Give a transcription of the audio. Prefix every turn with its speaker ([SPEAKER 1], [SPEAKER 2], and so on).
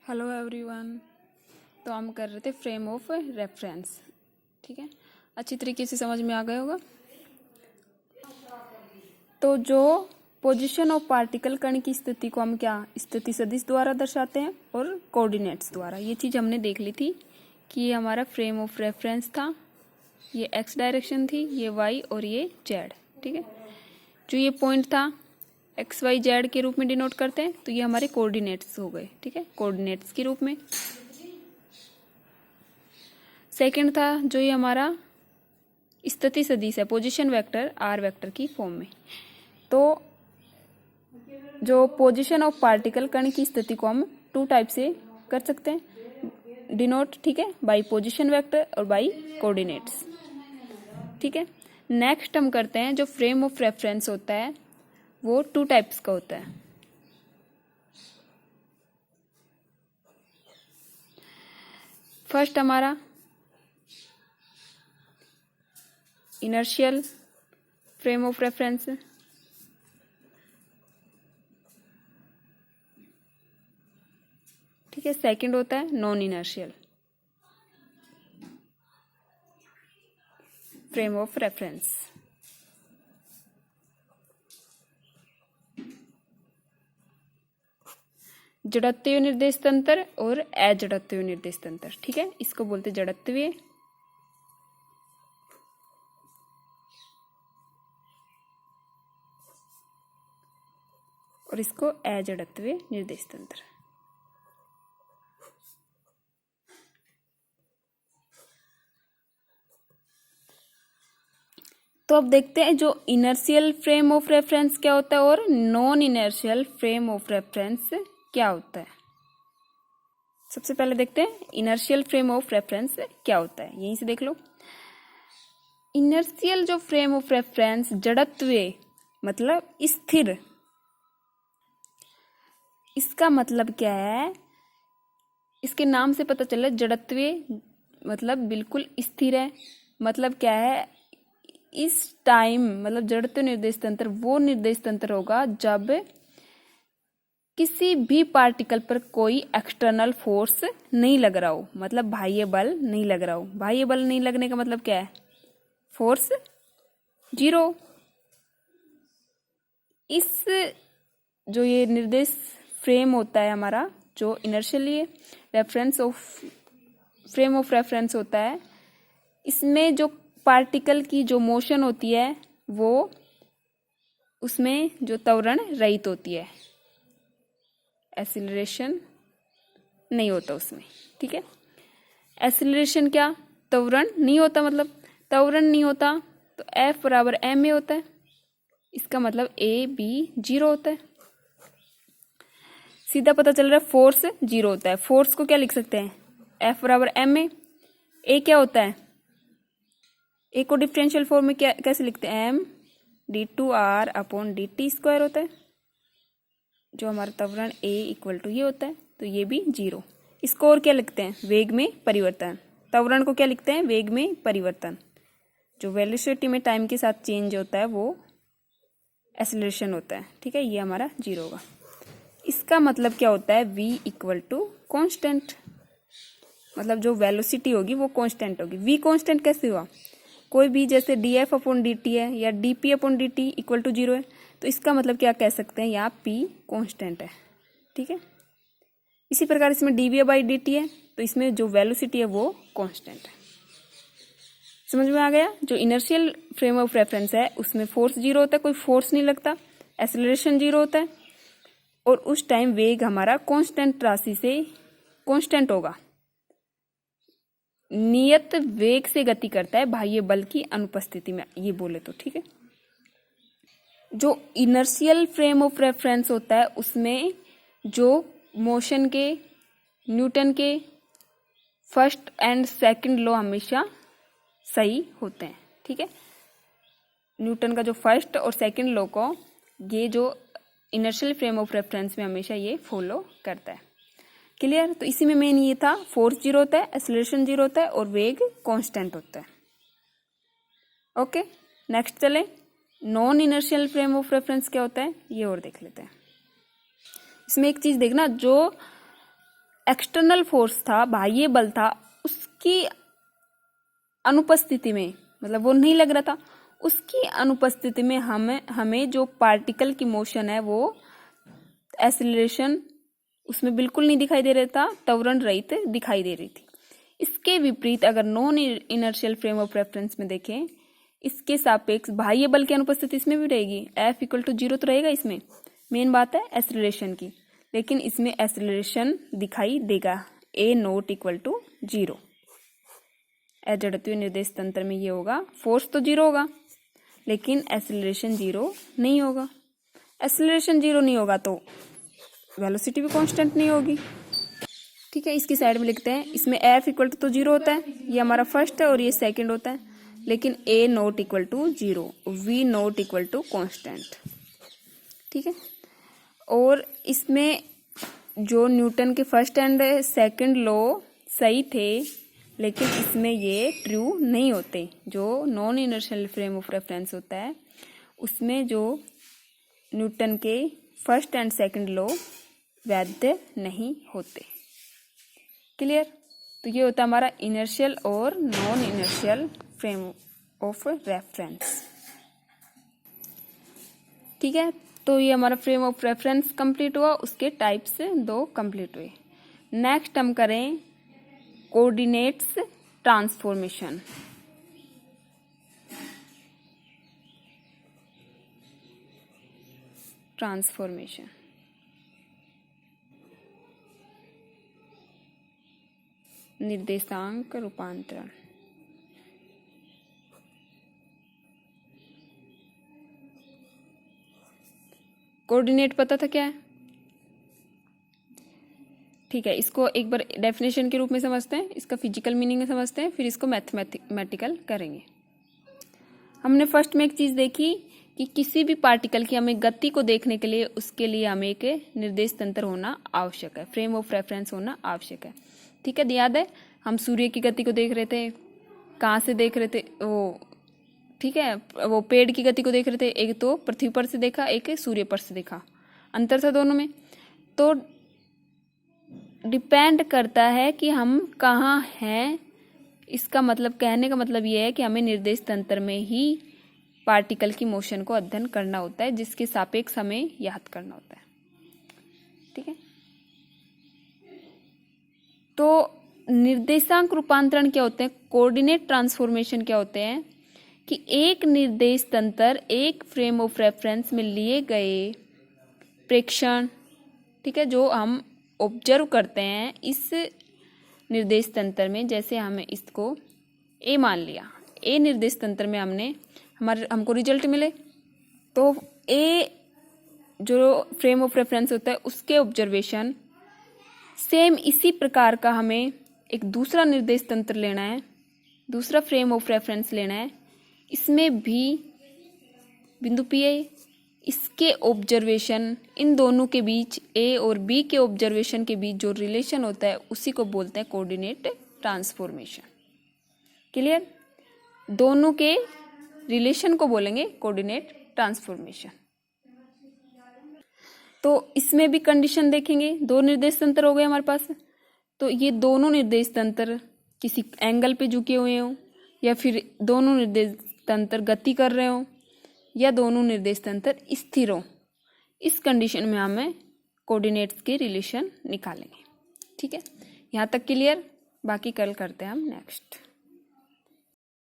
[SPEAKER 1] Hello everyone. तो हम कर रहे थे फ्रेम ऑफ रेफरेंस। ठीक है, अच्छी तरीके से समझ में आ गया होगा। तो जो पोजीशन ऑफ पार्टिकल कण की स्थिति को हम क्या स्थिति सदिश द्वारा दर्शाते हैं और कोऑर्डिनेट्स द्वारा। ये चीज़ हमने देख ली थी कि ये हमारा फ्रेम ऑफ रेफरेंस था, ये एक्स डायरेक्शन थी, ये वाई और ये जेड। ठीक है, जो ये पॉइंट था एक्स वाई जेड के रूप में डिनोट करते हैं, तो ये हमारे कोऑर्डिनेट्स हो गए। ठीक है, कोऑर्डिनेट्स के रूप में। सेकंड था जो ये हमारा स्थिति सदिश है, पोजीशन वेक्टर आर वेक्टर की फॉर्म में। तो जो पोजीशन ऑफ पार्टिकल कण की स्थिति को हम टू टाइप से कर सकते हैं डिनोट। ठीक है, बाई पोजीशन वेक्टर और बाई कोऑर्डिनेट्स। ठीक है, नेक्स्ट हम करते हैं जो फ्रेम ऑफ रेफरेंस होता है वो टू टाइप्स का होता है। फर्स्ट हमारा इनर्शियल फ्रेम ऑफ रेफरेंस, ठीक है। सेकंड होता है non inertial frame of reference. जड़त्वीय निर्देश तंत्र और अजड़त्वीय निर्देश तंत्र। ठीक है, इसको बोलते जड़त्वीय और इसको अजड़त्वीय निर्देश तंत्र। तो अब देखते हैं जो इनर्शियल फ्रेम ऑफ रेफरेंस क्या होता है और non inertial frame of reference क्या होता है। सबसे पहले देखते हैं इनर्शियल फ्रेम ऑफ रेफरेंस क्या होता है, यहीं से देख लो। इनर्शियल जो फ्रेम ऑफ रेफरेंस जड़त्वीय मतलब स्थिर, इसका मतलब क्या है, इसके नाम से पता चला जड़त्वीय मतलब बिल्कुल स्थिर है। मतलब क्या है, इस टाइम मतलब जड़त्वीय निर्देश तंत्र वो निर्देश तंत्र होगा जब किसी भी पार्टिकल पर कोई एक्सटर्नल फोर्स नहीं लग रहा हो, मतलब बाह्य बल नहीं लग रहा हो। बाह्य बल नहीं लगने का मतलब क्या है, फोर्स जीरो। इस जो ये निर्देश फ्रेम होता है हमारा, जो inertially reference of frame of reference होता है, इसमें जो पार्टिकल की जो मोशन होती है वो उसमें जो त्वरण रहित होती है, एक्सीलरेशन नहीं होता उसमें। ठीक है, एक्सीलरेशन क्या, त्वरण नहीं होता, मतलब त्वरण नहीं होता तो F बराबर ma होता है। इसका मतलब A B जीरो होता है। सीधा पता चल रहा है फोर्स जीरो होता है। फोर्स को क्या लिख सकते हैं, F बराबर ma। A क्या होता है, A को डिफरेंशियल फॉर्म में क्या कैसे लिखते हैं, m d2r upon dt square होता है। जो हमारा त्वरण A इक्वल टू ये होता है, तो ये भी जीरो। इसको और क्या लिखते हैं, वेग में परिवर्तन। त्वरण को क्या लिखते हैं, वेग में परिवर्तन। जो वेलोसिटी में टाइम के साथ चेंज होता है वो एक्सेलरेशन होता है। ठीक है, ये हमारा जीरो होगा। इसका मतलब क्या होता है, v इक्वल टू कॉन्स्टेंट, मतलब जो वेलोसिटी होगी वो कॉन्स्टेंट होगी। v कॉन्स्टेंट कैसे हुआ, कोई भी जैसे df अपॉन dt है या dp upon dt equal to zero है, तो इसका मतलब क्या कह सकते हैं, यहाँ p कॉन्स्टेंट है। ठीक है, इसी प्रकार इसमें dv बाई dt है, तो इसमें जो वेलोसिटी है वो कॉन्स्टेंट है। समझ में आ गया। जो इनर्शियल फ्रेम ऑफ रेफरेंस है उसमें फोर्स जीरो होता है, कोई फोर्स नहीं लगता, एक्सेलरेशन जीरो होता है, और उस टाइम वेग हमारा कांस्टेंट राशि से कांस्टेंट होगा, नियत वेग से गति करता है बाह्य बल की अनुपस्थिति में, ये बोले तो। ठीक है, जो इनर्शियल फ्रेम ऑफ रेफरेंस होता है उसमें जो मोशन के न्यूटन के फर्स्ट एंड सेकंड लॉ हमेशा सही होते हैं। ठीक है, न्यूटन का जो फर्स्ट और सेकंड लॉ को ये जो इनर्शियल फ्रेम ऑफ रेफरेंस में हमेशा ये फॉलो करता है। क्लियर। तो इसी में मेन ये था, फोर्स जीरो होता है, एक्सेलरेशन जीरो होता है और वेग कांस्टेंट होता है। ओके, नेक्स्ट चले, non inertial frame of reference क्या होता है ये और देख लेते हैं। इसमें एक चीज देखना, जो एक्सटर्नल फोर्स था, बाह्य बल था, उसकी अनुपस्थिति में, मतलब वो नहीं लग रहा था, उसकी अनुपस्थिति में हमें जो पार्टिकल की मोशन है वो एक्सीलरेशन उसमें बिल्कुल नहीं दिखाई दे रहा था, त्वरण रहित दिखाई दे रही थी। इसके विपरीत अगर non inertial frame of reference में देखें, इसके सापेक्ष बाह्य बल की अनुपस्थिति इसमें भी रहेगी, F इक्वल टू 0 तो रहेगा। इसमें मेन बात है एक्सीलरेशन की, लेकिन इसमें एक्सीलरेशन दिखाई देगा A नॉट इक्वल टू 0। अजड़त्वीय निर्देश तंत्र में ये होगा, फोर्स तो 0 होगा लेकिन एक्सीलरेशन 0 नहीं होगा। एक्सीलरेशन 0 नहीं होगा तो वेलोसिटी भी कांस्टेंट नहीं होगी। ठीक है, इसकी साइड में लिखते हैं, इसमें F इक्वल टू तो 0 होता है, ये हमारा फर्स्ट है और ये सेकंड होता है, लेकिन A not equal to 0, V not equal to constant. ठीक है, और इसमें जो न्यूटन के फर्स्ट एंड सेकंड लॉ सही थे, लेकिन इसमें ये ट्रू नहीं होते। जो non inertial frame of reference होता है उसमें जो न्यूटन के फर्स्ट एंड सेकंड लॉ वैध नहीं होते। क्लियर? तो ये होता है हमारा इनर्शियल और non inertial frame of reference. ठीक है, तो ये हमारा फ्रेम ऑफ रेफरेंस कंप्लीट हुआ, उसके टाइप्स 2 कंप्लीट हुए। नेक्स्ट हम करें कोऑर्डिनेट्स ट्रांसफॉर्मेशन। निर्देशांक रूपांतरण। कोऑर्डिनेट पता था क्या है? ठीक है, इसको एक बार डेफिनेशन के रूप में समझते हैं, इसका फिजिकल मीनिंग समझते हैं, फिर इसको मैथमेटिकल करेंगे। हमने फर्स्ट में एक चीज देखी कि किसी भी पार्टिकल की हमें गति को देखने के लिए उसके लिए हमें एक निर्देश तंत्र होना आवश्यक है, फ्रेम ऑफ रेफरेंस होना आवश्यक है। ठीक है, याद है हम सूर्य की गति को देख रहे थे, कहाँ से देख रहे थे वो, ठीक है, वो पेड़ की गति को देख रहे थे, एक तो पृथ्वी पर से देखा, एक सूर्य पर से देखा, अंतर था दोनों में। तो डिपेंड करता है कि हम कहाँ हैं, इसका मतलब कहने का मतलब ये है कि हमें निर्देश तंत्र में ही पार्टिकल की मोशन को अध्ययन करना होता है, जिसके सापेक्ष हमें याद करना होता है। ठीक है, तो निर्देशांक रूपांतरण क्या होते हैं, कोऑर्डिनेट ट्रांसफॉर्मेशन क्या होते हैं कि एक निर्देश तंत्र एक फ्रेम ऑफ रेफरेंस में लिए गए प्रेक्षण, ठीक है, जो हम ऑब्जर्व करते हैं इस निर्देश तंत्र में, जैसे हमें इसको ए मान लिया, ए निर्देश तंत्र में हमको रिजल्ट मिले, तो ए जो फ्रेम ऑफ रेफरेंस होता है उसके ऑब्जर्वेशन सेम इसी प्रकार का हमें एक दूसरा निर्देश तंत्र लेना है, दूसरा फ्रेम ऑफ रेफरेंस लेना है, इसमें भी बिंदु पी है, इसके ऑब्जर्वेशन, इन दोनों के बीच ए और बी के ऑब्जर्वेशन के बीच जो रिलेशन होता है उसी को बोलते हैं कोऑर्डिनेट ट्रांसफॉर्मेशन। क्लियर? दोनों के रिलेशन को बोलेंगे कोऑर्डिनेट ट्रांसफॉर्मेशन। तो इसमें भी कंडीशन देखेंगे, 2 निर्देश तंत्र हो गए हमारे पास, तो ये दोनों निर्देश तंत्र किसी एंगल पे झुके हुए हों, या फिर दोनों निर्देश तंत्र गति कर रहे हों, या दोनों निर्देश तंत्र स्थिर हों, इस कंडीशन में हमें कोऑर्डिनेट्स के रिलेशन निकालेंगे। ठीक है, यहाँ तक क्लियर? बाकी कल करते हैं हम नेक्स्ट।